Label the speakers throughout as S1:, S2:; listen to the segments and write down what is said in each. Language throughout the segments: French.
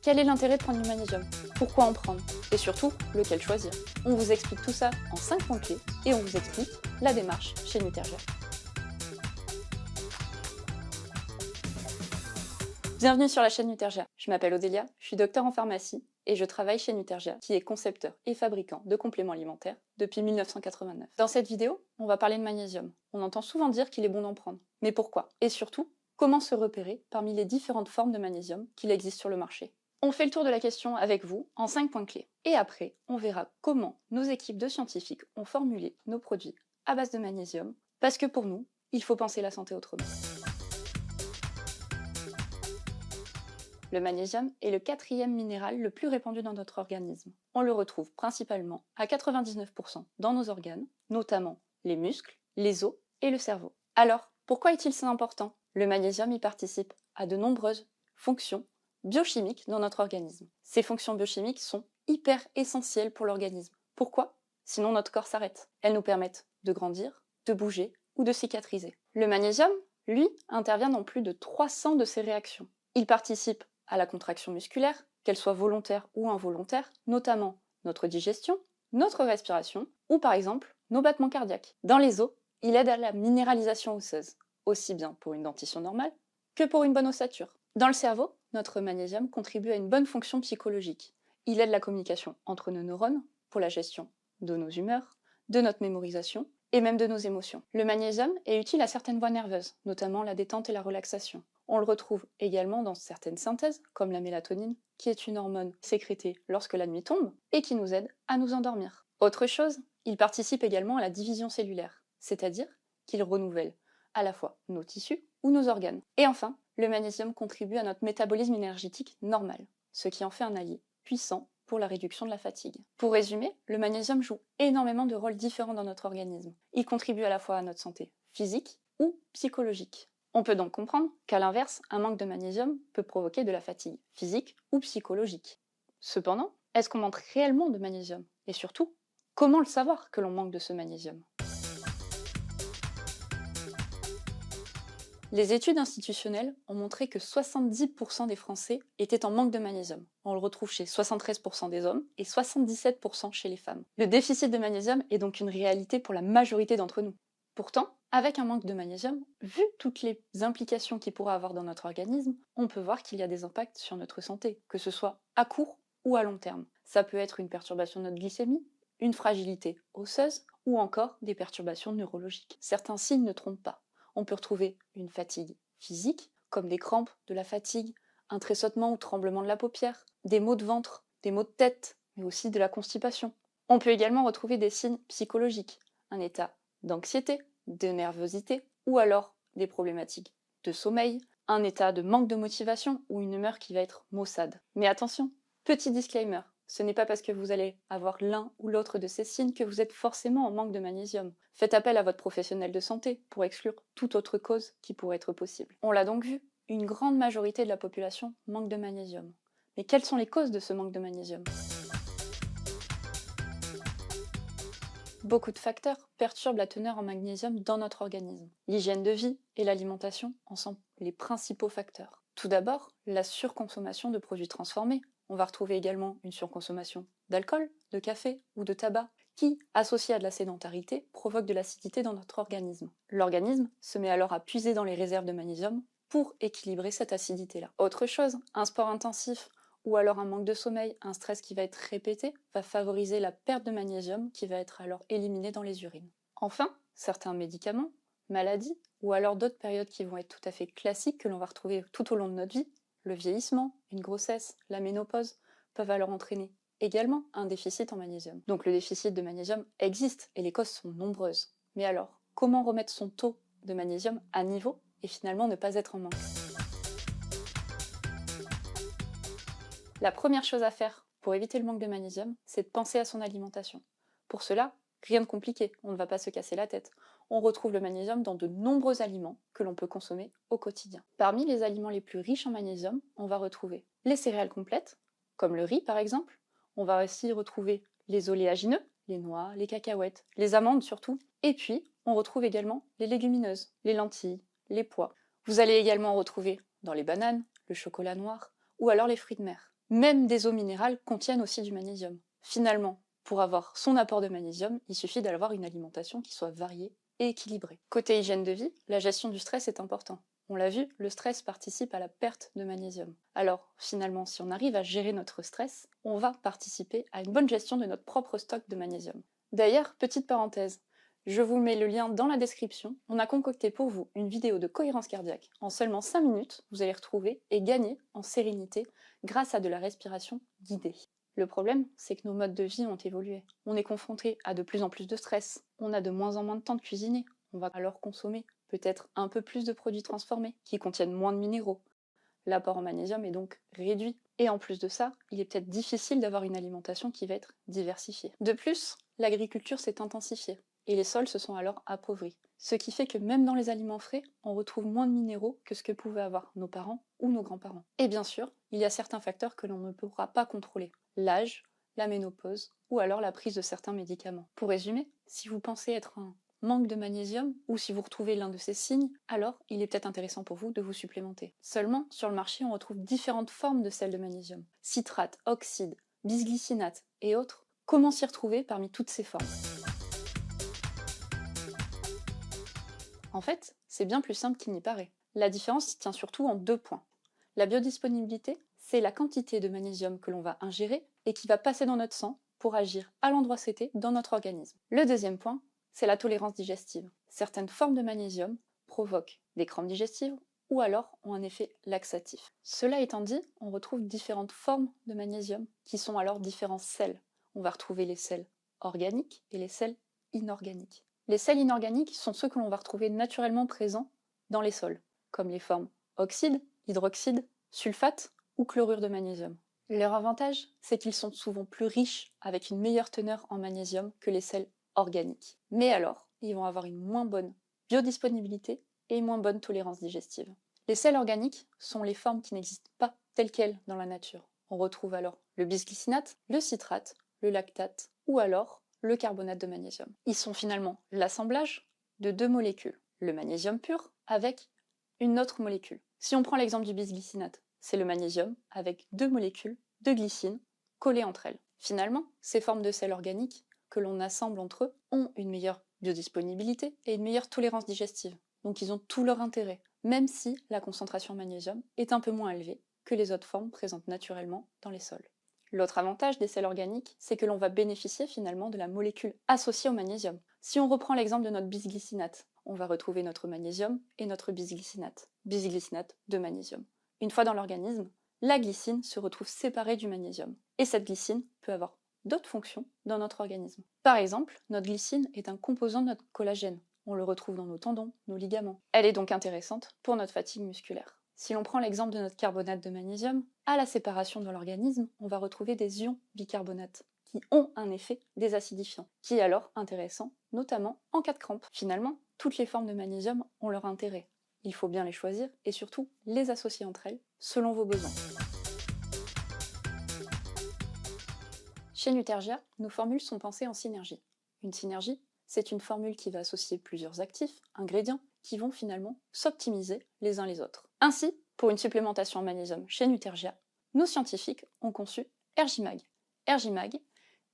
S1: Quel est l'intérêt de prendre du magnésium? Pourquoi en prendre? Et surtout, lequel choisir? On vous explique tout ça en 5 points clés et on vous explique la démarche chez Nutergia. Bienvenue sur la chaîne Nutergia. Je m'appelle Odélia, je suis docteur en pharmacie et je travaille chez Nutergia, qui est concepteur et fabricant de compléments alimentaires depuis 1989. Dans cette vidéo, on va parler de magnésium. On entend souvent dire qu'il est bon d'en prendre. Mais pourquoi? Et surtout, comment se repérer parmi les différentes formes de magnésium qu'il existe sur le marché? On fait le tour de la question avec vous en 5 points clés. Et après, on verra comment nos équipes de scientifiques ont formulé nos produits à base de magnésium, parce que pour nous, il faut penser la santé autrement. Le magnésium est le 4e minéral le plus répandu dans notre organisme. On le retrouve principalement à 99% dans nos organes, notamment les muscles, les os et le cerveau. Alors, pourquoi est-il si important? Le magnésium y participe à de nombreuses fonctions biochimiques dans notre organisme. Ces fonctions biochimiques sont hyper essentielles pour l'organisme. Pourquoi? Sinon notre corps s'arrête. Elles nous permettent de grandir, de bouger ou de cicatriser. Le magnésium, lui, intervient dans plus de 300 de ces réactions. Il participe à la contraction musculaire, qu'elle soit volontaire ou involontaire, notamment notre digestion, notre respiration ou par exemple nos battements cardiaques. Dans les os, il aide à la minéralisation osseuse, aussi bien pour une dentition normale que pour une bonne ossature. Dans le cerveau, notre magnésium contribue à une bonne fonction psychologique. Il aide la communication entre nos neurones pour la gestion de nos humeurs, de notre mémorisation et même de nos émotions. Le magnésium est utile à certaines voies nerveuses, notamment la détente et la relaxation. On le retrouve également dans certaines synthèses, comme la mélatonine, qui est une hormone sécrétée lorsque la nuit tombe et qui nous aide à nous endormir. Autre chose, il participe également à la division cellulaire, c'est-à-dire qu'il renouvelle à la fois nos tissus ou nos organes. Et enfin, le magnésium contribue à notre métabolisme énergétique normal, ce qui en fait un allié puissant pour la réduction de la fatigue. Pour résumer, le magnésium joue énormément de rôles différents dans notre organisme. Il contribue à la fois à notre santé physique ou psychologique. On peut donc comprendre qu'à l'inverse, un manque de magnésium peut provoquer de la fatigue physique ou psychologique. Cependant, est-ce qu'on manque réellement de magnésium? Et surtout, comment le savoir que l'on manque de ce magnésium? Les études institutionnelles ont montré que 70% des Français étaient en manque de magnésium. On le retrouve chez 73% des hommes et 77% chez les femmes. Le déficit de magnésium est donc une réalité pour la majorité d'entre nous. Pourtant, avec un manque de magnésium, vu toutes les implications qu'il pourra avoir dans notre organisme, on peut voir qu'il y a des impacts sur notre santé, que ce soit à court ou à long terme. Ça peut être une perturbation de notre glycémie, une fragilité osseuse ou encore des perturbations neurologiques. Certains signes ne trompent pas. On peut retrouver une fatigue physique, comme des crampes, de la fatigue, un tressautement ou tremblement de la paupière, des maux de ventre, des maux de tête, mais aussi de la constipation. On peut également retrouver des signes psychologiques, un état d'anxiété, de nervosité, ou alors des problématiques de sommeil, un état de manque de motivation ou une humeur qui va être maussade. Mais attention, petit disclaimer, ce n'est pas parce que vous allez avoir l'un ou l'autre de ces signes que vous êtes forcément en manque de magnésium. Faites appel à votre professionnel de santé pour exclure toute autre cause qui pourrait être possible. On l'a donc vu, une grande majorité de la population manque de magnésium. Mais quelles sont les causes de ce manque de magnésium? Beaucoup de facteurs perturbent la teneur en magnésium dans notre organisme. L'hygiène de vie et l'alimentation en sont les principaux facteurs. Tout d'abord, la surconsommation de produits transformés. On va retrouver également une surconsommation d'alcool, de café ou de tabac qui, associée à de la sédentarité, provoque de l'acidité dans notre organisme. L'organisme se met alors à puiser dans les réserves de magnésium pour équilibrer cette acidité-là. Autre chose, un sport intensif ou alors un manque de sommeil, un stress qui va être répété, va favoriser la perte de magnésium qui va être alors éliminée dans les urines. Enfin, certains médicaments, maladies, ou alors d'autres périodes qui vont être tout à fait classiques que l'on va retrouver tout au long de notre vie, le vieillissement, une grossesse, la ménopause, peuvent alors entraîner également un déficit en magnésium. Donc le déficit de magnésium existe et les causes sont nombreuses. Mais alors, comment remettre son taux de magnésium à niveau et finalement ne pas être en manque? La première chose à faire pour éviter le manque de magnésium, c'est de penser à son alimentation. Pour cela, rien de compliqué, on ne va pas se casser la tête. On retrouve le magnésium dans de nombreux aliments que l'on peut consommer au quotidien. Parmi les aliments les plus riches en magnésium, on va retrouver les céréales complètes, comme le riz par exemple. On va aussi retrouver les oléagineux, les noix, les cacahuètes, les amandes surtout. Et puis, on retrouve également les légumineuses, les lentilles, les pois. Vous allez également retrouver dans les bananes, le chocolat noir ou alors les fruits de mer. Même des eaux minérales contiennent aussi du magnésium. Finalement, pour avoir son apport de magnésium, il suffit d'avoir une alimentation qui soit variée et équilibrée. Côté hygiène de vie, la gestion du stress est important. On l'a vu, le stress participe à la perte de magnésium. Alors, finalement, si on arrive à gérer notre stress, on va participer à une bonne gestion de notre propre stock de magnésium. D'ailleurs, petite parenthèse, je vous mets le lien dans la description. On a concocté pour vous une vidéo de cohérence cardiaque. En seulement 5 minutes, vous allez retrouver et gagner en sérénité grâce à de la respiration guidée. Le problème, c'est que nos modes de vie ont évolué. On est confronté à de plus en plus de stress. On a de moins en moins de temps de cuisiner. On va alors consommer peut-être un peu plus de produits transformés qui contiennent moins de minéraux. L'apport en magnésium est donc réduit. Et en plus de ça, il est peut-être difficile d'avoir une alimentation qui va être diversifiée. De plus, l'agriculture s'est intensifiée et les sols se sont alors appauvris. Ce qui fait que même dans les aliments frais, on retrouve moins de minéraux que ce que pouvaient avoir nos parents ou nos grands-parents. Et bien sûr, il y a certains facteurs que l'on ne pourra pas contrôler. L'âge, la ménopause ou alors la prise de certains médicaments. Pour résumer, si vous pensez être un manque de magnésium ou si vous retrouvez l'un de ces signes, alors il est peut-être intéressant pour vous de vous supplémenter. Seulement, sur le marché, on retrouve différentes formes de sel de magnésium. Citrate, oxyde, bisglycinate et autres. Comment s'y retrouver parmi toutes ces formes? En fait, c'est bien plus simple qu'il n'y paraît. La différence tient surtout en 2 points. La biodisponibilité, c'est la quantité de magnésium que l'on va ingérer et qui va passer dans notre sang pour agir à l'endroit souhaité dans notre organisme. Le deuxième point, c'est la tolérance digestive. Certaines formes de magnésium provoquent des crampes digestives ou alors ont un effet laxatif. Cela étant dit, on retrouve différentes formes de magnésium qui sont alors différents sels. On va retrouver les sels organiques et les sels inorganiques. Les sels inorganiques sont ceux que l'on va retrouver naturellement présents dans les sols, comme les formes oxyde, hydroxyde, sulfate ou chlorure de magnésium. Leur avantage, c'est qu'ils sont souvent plus riches avec une meilleure teneur en magnésium que les sels organiques. Mais alors, ils vont avoir une moins bonne biodisponibilité et une moins bonne tolérance digestive. Les sels organiques sont les formes qui n'existent pas telles quelles dans la nature. On retrouve alors le bisglycinate, le citrate, le lactate ou alors le carbonate de magnésium. Ils sont finalement l'assemblage de 2 molécules, le magnésium pur avec une autre molécule. Si on prend l'exemple du bisglycinate, c'est le magnésium avec 2 molécules de glycine collées entre elles. Finalement, ces formes de sels organiques que l'on assemble entre eux ont une meilleure biodisponibilité et une meilleure tolérance digestive. Donc ils ont tout leur intérêt, même si la concentration en magnésium est un peu moins élevée que les autres formes présentes naturellement dans les sols. L'autre avantage des sels organiques, c'est que l'on va bénéficier finalement de la molécule associée au magnésium. Si on reprend l'exemple de notre bisglycinate, on va retrouver notre magnésium et notre bisglycinate de magnésium. Une fois dans l'organisme, la glycine se retrouve séparée du magnésium. Et cette glycine peut avoir d'autres fonctions dans notre organisme. Par exemple, notre glycine est un composant de notre collagène. On le retrouve dans nos tendons, nos ligaments. Elle est donc intéressante pour notre fatigue musculaire. Si l'on prend l'exemple de notre carbonate de magnésium, à la séparation dans l'organisme, on va retrouver des ions bicarbonate qui ont un effet désacidifiant, qui est alors intéressant, notamment en cas de crampe. Finalement, toutes les formes de magnésium ont leur intérêt. Il faut bien les choisir et surtout les associer entre elles selon vos besoins. Chez Nutergia, nos formules sont pensées en synergie. Une synergie, c'est une formule qui va associer plusieurs actifs, ingrédients, qui vont finalement s'optimiser les uns les autres. Ainsi, pour une supplémentation en magnésium chez Nutergia, nos scientifiques ont conçu Ergimag. Ergimag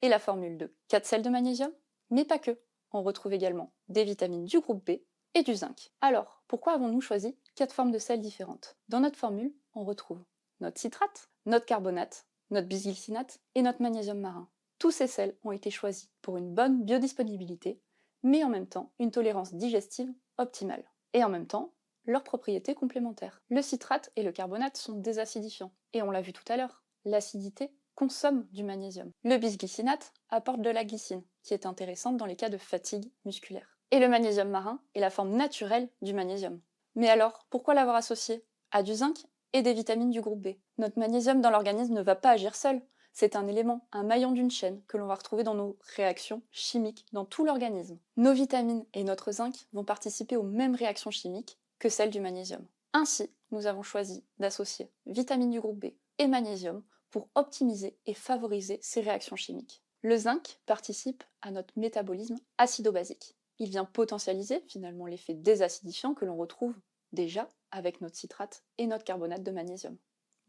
S1: est la formule de 4 sels de magnésium, mais pas que. On retrouve également des vitamines du groupe B et du zinc. Alors, pourquoi avons-nous choisi 4 formes de sels différentes? Dans notre formule, on retrouve notre citrate, notre carbonate, notre bisglycinate et notre magnésium marin. Tous ces sels ont été choisis pour une bonne biodisponibilité, mais en même temps une tolérance digestive optimale. Et en même temps, leurs propriétés complémentaires. Le citrate et le carbonate sont désacidifiants. Et on l'a vu tout à l'heure, l'acidité consomme du magnésium. Le bisglycinate apporte de la glycine, qui est intéressante dans les cas de fatigue musculaire. Et le magnésium marin est la forme naturelle du magnésium. Mais alors, pourquoi l'avoir associé à du zinc et des vitamines du groupe B? Notre magnésium dans l'organisme ne va pas agir seul. C'est un élément, un maillon d'une chaîne que l'on va retrouver dans nos réactions chimiques dans tout l'organisme. Nos vitamines et notre zinc vont participer aux mêmes réactions chimiques que celles du magnésium. Ainsi, nous avons choisi d'associer vitamines du groupe B et magnésium pour optimiser et favoriser ces réactions chimiques. Le zinc participe à notre métabolisme acido-basique. Il vient potentialiser finalement l'effet désacidifiant que l'on retrouve déjà avec notre citrate et notre carbonate de magnésium.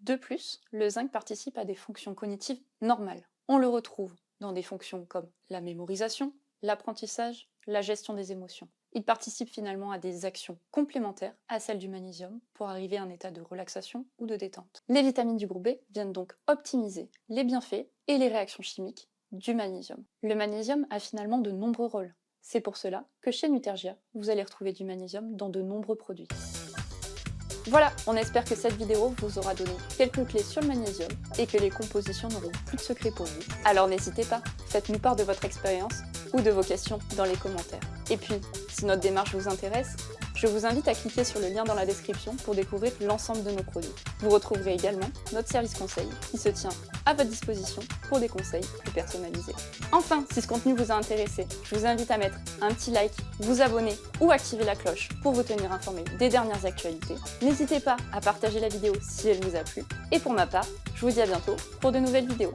S1: De plus, le zinc participe à des fonctions cognitives normales. On le retrouve dans des fonctions comme la mémorisation, l'apprentissage, la gestion des émotions. Il participe finalement à des actions complémentaires à celles du magnésium pour arriver à un état de relaxation ou de détente. Les vitamines du groupe B viennent donc optimiser les bienfaits et les réactions chimiques du magnésium. Le magnésium a finalement de nombreux rôles. C'est pour cela que chez Nutergia, vous allez retrouver du magnésium dans de nombreux produits. Voilà, on espère que cette vidéo vous aura donné quelques clés sur le magnésium et que les compositions n'auront plus de secret pour vous. Alors n'hésitez pas, faites-nous part de votre expérience ou de vos questions dans les commentaires. Et puis, si notre démarche vous intéresse, je vous invite à cliquer sur le lien dans la description pour découvrir l'ensemble de nos produits. Vous retrouverez également notre service conseil qui se tient à votre disposition pour des conseils plus personnalisés. Enfin, si ce contenu vous a intéressé, je vous invite à mettre un petit like, vous abonner ou activer la cloche pour vous tenir informé des dernières actualités. N'hésitez pas à partager la vidéo si elle vous a plu. Et pour ma part, je vous dis à bientôt pour de nouvelles vidéos.